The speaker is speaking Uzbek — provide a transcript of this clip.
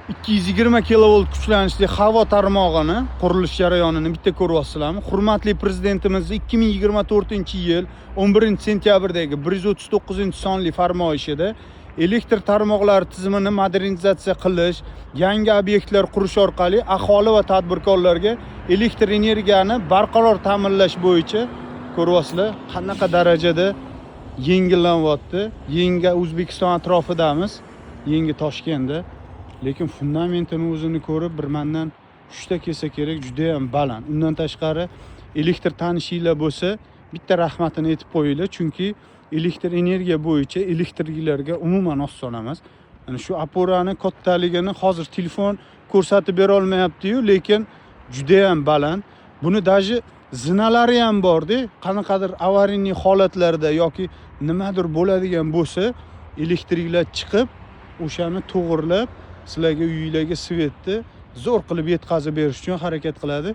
220 kilovolt kuchlanishli havo tarmog'ini qurilish jarayonini bitta ko'ryapsizlarmi? Hurmatli prezidentimiz 2024-yil 11-sentyabrdagi 139-sonli farmoyishida elektr tarmoqlari tizimini modernizatsiya qilish, yangi obyektlar qurish orqali aholi va tadbirkorlarga elektr energiyani barqaror ta'minlash bo'yicha ko'ryapsizlar qanaqa darajada yengillanyapti. Yangi O'zbekiston atrofidamiz, yangi Toshkentda. Lekin fundamentini o'zini ko'rib bir mendan 3 ta kelsa kerak, juda ham baland. Undan tashqari elektr tanishinglar bo'lsa, bitta rahmatini aytib qo'yinglar, chunki elektr energiya bo'yicha elektriklarga umuman oson emas. Mana shu apurani kattaligini hozir telefon ko'rsatib bera olmayapti-yu, lekin juda ham baland. Buni daji zinalari ham bor-da, qanaqadir avariyniy holatlarda yoki nimadir bo'ladigan bo'lsa, elektriklar chiqib, o'shani to'g'irlab sizlarga uyinglarga svetni zo'r qilib yetkazib berish uchun harakat qiladi.